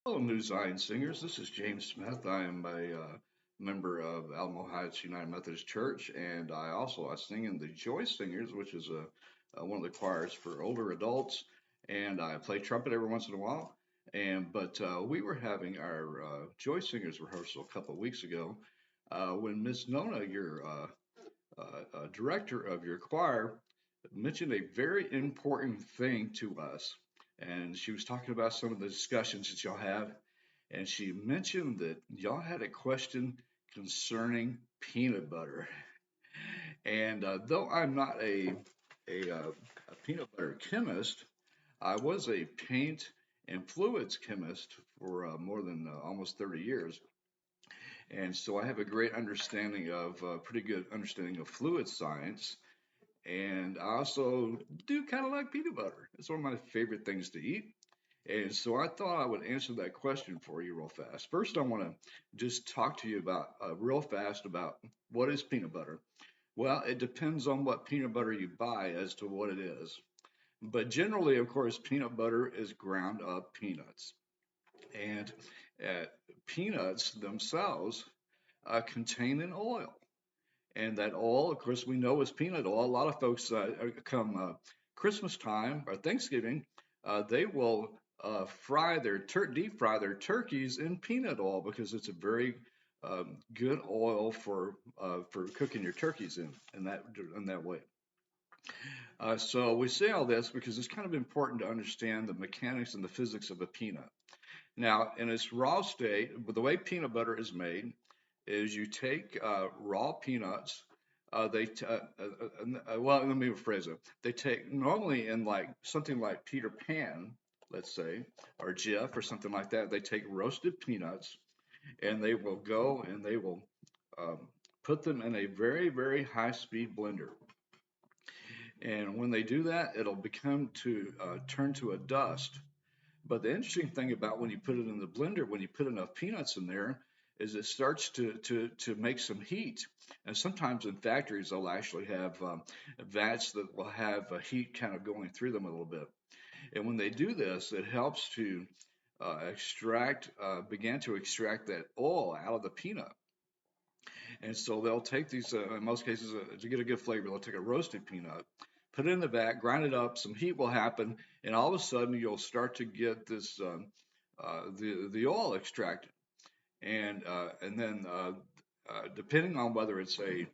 Hello, New Zion Singers. This is James Smith. I am a member of Alamo Heights United Methodist Church, and I sing in the Joy Singers, which is one of the choirs for older adults. And I play trumpet every once in a while. But we were having our Joy Singers rehearsal a couple of weeks ago when Miss Nona, your director of your choir, mentioned a very important thing to us. And she was talking about some of the discussions that y'all have. And she mentioned that y'all had a question concerning peanut butter. And though I'm not a peanut butter chemist, I was a paint and fluids chemist for more than almost 30 years. And so I have a great understanding of, pretty good understanding of fluid science. And I also do kind of like peanut butter. It's one of my favorite things to eat. And so I thought I would answer that question for you real fast. First, I want to just talk to you about real fast about what is peanut butter. Well, it depends on what peanut butter you buy as to what it is. But generally, of course, peanut butter is ground up peanuts. And uh, peanuts themselves contain an oil. And that oil, of course, we know is peanut oil. A lot of folks come Christmas time or Thanksgiving, they will deep fry their turkeys in peanut oil because it's a very good oil for cooking your turkeys in that way. So we say all this because it's kind of important to understand the mechanics and the physics of a peanut. Now, in its raw state, the way peanut butter is made is you take raw peanuts. Well, let me rephrase it. They take normally in like something like Peter Pan, let's say, or Jif or something like that. They take roasted peanuts and they will go and they will um, put them in a very, very high speed blender. And when they do that, it'll become to turn to a dust. But the interesting thing about when you put it in the blender, when you put enough peanuts in there, is it starts to make some heat. And sometimes in factories, they'll actually have vats that will have heat kind of going through them a little bit. And when they do this, it helps to begin to extract that oil out of the peanut. And so they'll take these, in most cases, to get a good flavor, they'll take a roasted peanut, put it in the vat, grind it up, some heat will happen, and all of a sudden you'll start to get the oil extracted. And then depending on whether it's a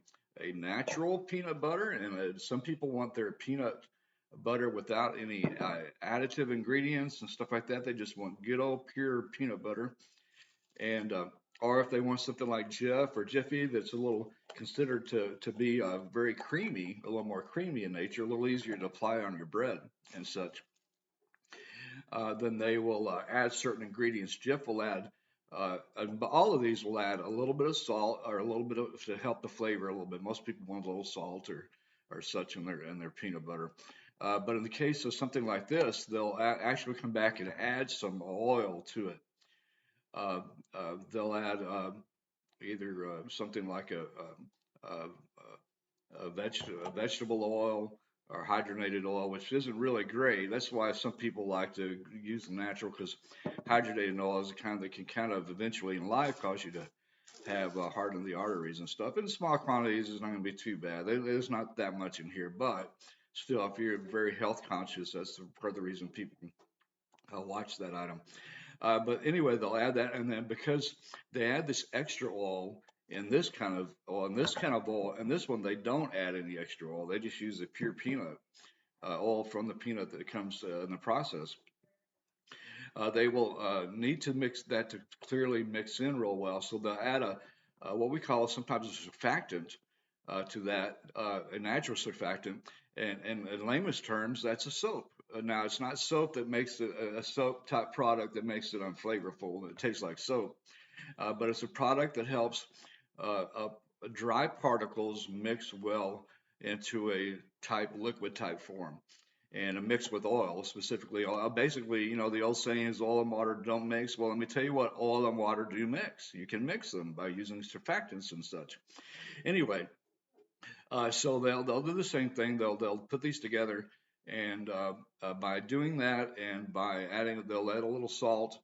natural peanut butter, and some people want their peanut butter without any additive ingredients and stuff like that. They just want good old pure peanut butter and or if they want something like Jif or Jiffy that's a little considered to be very creamy, a little more creamy in nature, a little easier to apply on your bread and such, then they will add certain ingredients. Jif will add, all of these will add a little bit of salt or a little bit of to help the flavor a little bit. Most people want a little salt or such in their peanut butter. But in the case of something like this, they'll actually come back and add some oil to it. Uh, they'll add either something like a vegetable oil or hydrogenated oil, which isn't really great. That's why some people like to use the natural because hydrogenated oil is the kind that can kind of eventually in life cause you to have harden the arteries and stuff. In small quantities, it's not going to be too bad. There's not that much in here, but still, if you're very health conscious, that's part of the reason people watch that item. But anyway, they'll add that, and then because they add this extra oil in this kind of oil, and this kind of oil, and this one they don't add any extra oil. They just use the pure peanut oil from the peanut that comes in the process. They will need to mix that to clearly mix in real well. So they'll add what we call sometimes a surfactant to that, a natural surfactant, and in layman's terms, that's a soap. Now, it's not soap that makes it a soap type product that makes it unflavorful and it tastes like soap, but it's a product that helps dry particles mix well into a liquid type form and a mix with oil, specifically oil. Basically, the old saying is oil and water don't mix. Well, let me tell you what, oil and water do mix. You can mix them by using surfactants and such. Anyway, so they'll do the same thing. They'll put these together, and by doing that and by adding, they'll add a little salt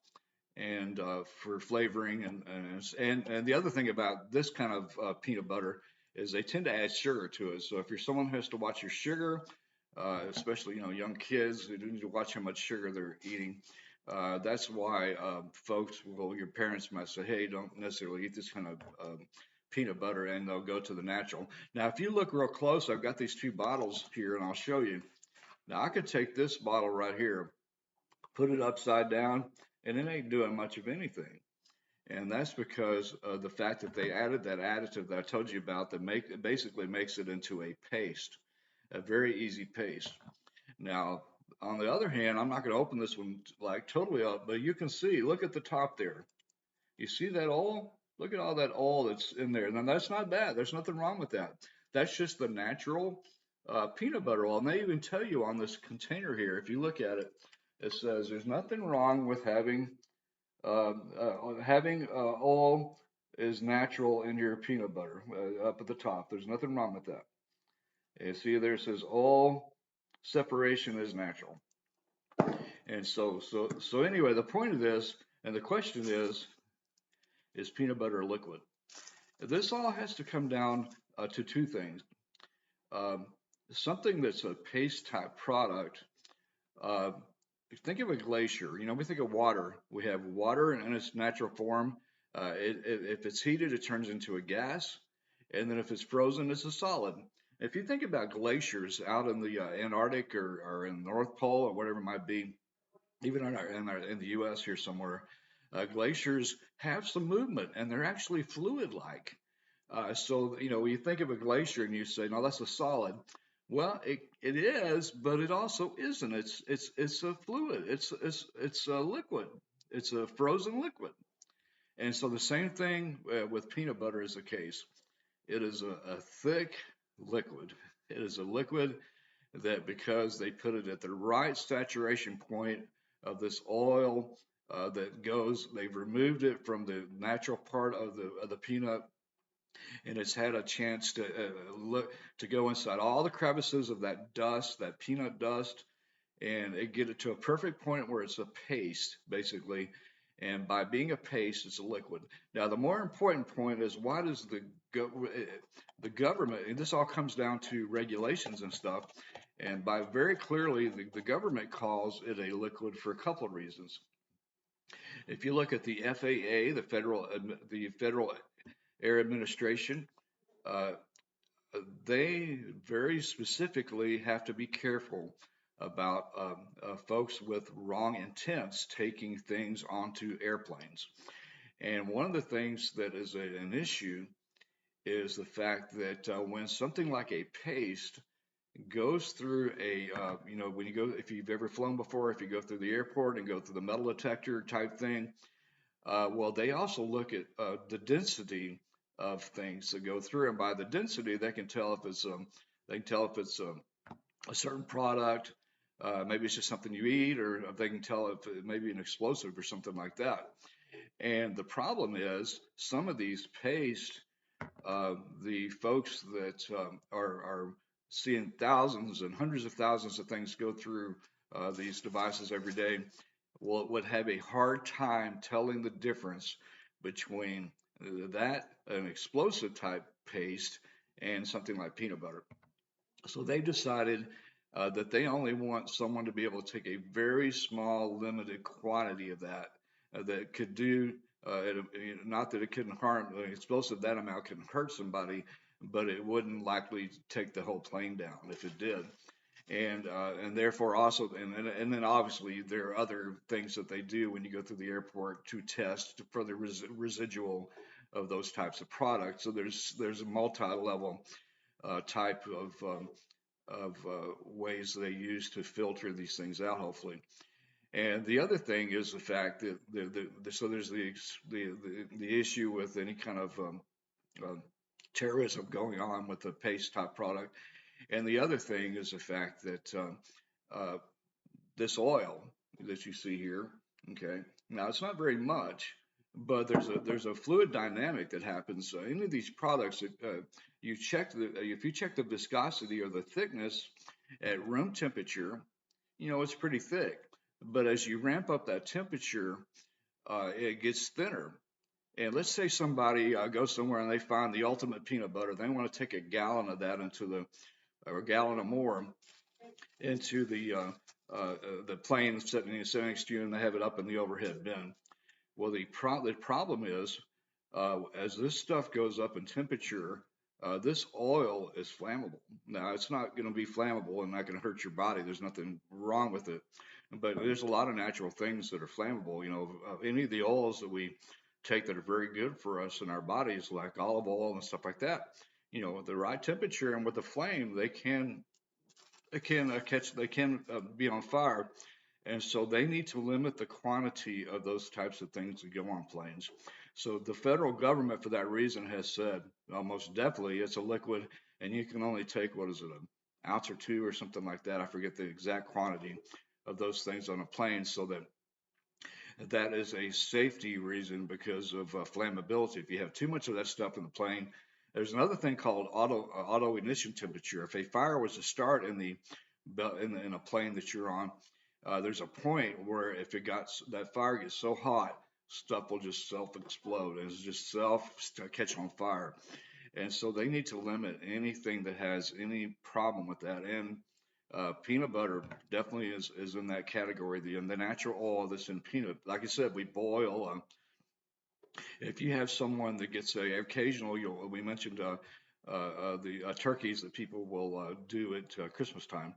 and for flavoring and the other thing about this kind of peanut butter is they tend to add sugar to it. So if you're someone who has to watch your sugar, especially young kids who need to watch how much sugar they're eating, that's why folks, well, your parents might say, hey, don't necessarily eat this kind of peanut butter, and they'll go to the natural. Now, if you look real close, I've got these two bottles here, and I'll show you. Now, I could take this bottle right here, put it upside down, and it ain't doing much of anything. And that's because of the fact that they added that additive that I told you about that basically makes it into a paste, a very easy paste. Now, on the other hand, I'm not going to open this one like totally up, but you can see, look at the top there. You see that oil? Look at all that oil that's in there. Now, that's not bad. There's nothing wrong with that. That's just the natural peanut butter oil. And they even tell you on this container here, if you look at it, it says there's nothing wrong with having oil is natural in your peanut butter up at the top. There's nothing wrong with that. And see there it says oil separation is natural. And so anyway, the point of this and the question is peanut butter a liquid? This all has to come down to two things. Um, Something that's a paste type product. Uh, Think of a glacier. We think of water. We have water in its natural form. If it's heated, it turns into a gas, and then if it's frozen, it's a solid. If you think about glaciers out in the Antarctic or in the North Pole or whatever it might be, even in the U.S. here somewhere, glaciers have some movement and they're actually fluid-like. So when you think of a glacier and you say, "No, that's a solid." Well, it is, but it also isn't. It's a fluid. It's a liquid. It's a frozen liquid. And so the same thing with peanut butter is the case. It is a thick liquid. It is a liquid that because they put it at the right saturation point of this oil they've removed it from the natural part of the peanut, and it's had a chance to look to go inside all the crevices of that dust, that peanut dust, and it get it to a perfect point where it's a paste, basically. And by being a paste, it's a liquid. Now, the more important point is why does the government, and this all comes down to regulations and stuff, and by very clearly, the government calls it a liquid for a couple of reasons. If you look at the FAA, the Federal Air Administration, uh, they very specifically have to be careful about folks with wrong intents taking things onto airplanes. And one of the things that is an issue is the fact that when something like a paste goes through when you go, if you've ever flown before, if you go through the airport and go through the metal detector type thing, well, they also look at the density of things that go through, and by the density, they can tell if it's a certain product, maybe it's just something you eat, or if they can tell if it may be an explosive or something like that. And the problem is some of these paste, the folks that are seeing thousands and hundreds of thousands of things go through these devices every day would have a hard time telling the difference between that, an explosive type paste, and something like peanut butter. So they decided that they only want someone to be able to take a very small, limited quantity of that that could do, not that it couldn't harm, explosive that amount can hurt somebody, but it wouldn't likely take the whole plane down if it did. And therefore also and then obviously there are other things that they do when you go through the airport to test for the residual of those types of products. So there's a multi-level type of ways they use to filter these things out, hopefully. And the other thing is the fact that so there's the issue with any kind of uh, terrorism going on with the paste type product. And the other thing is the fact that uh, this oil that you see here, okay, now it's not very much, but there's a fluid dynamic that happens. Any of these products, if you check the viscosity or the thickness at room temperature, it's pretty thick. But as you ramp up that temperature, it gets thinner. And let's say somebody goes somewhere and they find the ultimate peanut butter. They want to take a gallon of that into or a gallon or more into the plane sitting next to you, and they have it up in the overhead bin. Well, the problem is, as this stuff goes up in temperature, this oil is flammable. Now, it's not going to be flammable and not going to hurt your body. There's nothing wrong with it. But there's a lot of natural things that are flammable. Any of the oils that we take that are very good for us in our bodies, like olive oil and stuff like that, with the right temperature and with the flame, they can be on fire, and so they need to limit the quantity of those types of things that go on planes. So the federal government, for that reason, has said most definitely it's a liquid, and you can only take, what is it, an ounce or two or something like that. I forget the exact quantity of those things on a plane, so that is a safety reason because of flammability. If you have too much of that stuff in the plane, there's another thing called auto ignition temperature. If a fire was to start in a plane that you're on, there's a point where if that fire gets so hot, stuff will just self explode and it's just self catch on fire. And so they need to limit anything that has any problem with that. And peanut butter definitely is in that category. The natural oil that's in peanut, like I said, we boil. If you have someone that gets occasional, we mentioned the turkeys that people will do at Christmas time.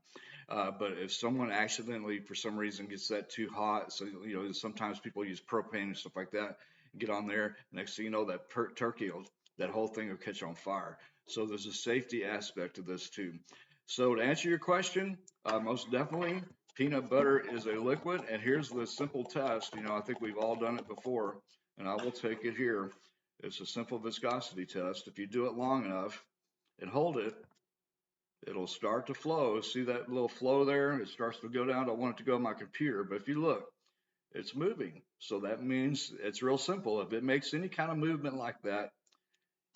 But if someone accidentally, for some reason, gets that too hot, so sometimes people use propane and stuff like that, get on there. Next thing you know, turkey, that whole thing will catch on fire. So there's a safety aspect to this too. So to answer your question, most definitely, peanut butter is a liquid. And here's the simple test. I think we've all done it before, and I will take it here. It's a simple viscosity test. If you do it long enough and hold it, it'll start to flow. See that little flow there? It starts to go down. I don't want it to go on my computer, but if you look, it's moving. So that means it's real simple. If it makes any kind of movement like that,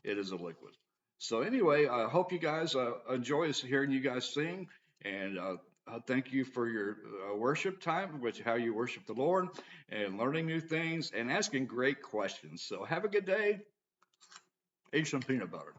it is a liquid. So anyway, I hope you guys enjoy hearing you guys sing, and thank you for your worship time, which how you worship the Lord, and learning new things and asking great questions. So have a good day. Eat some peanut butter.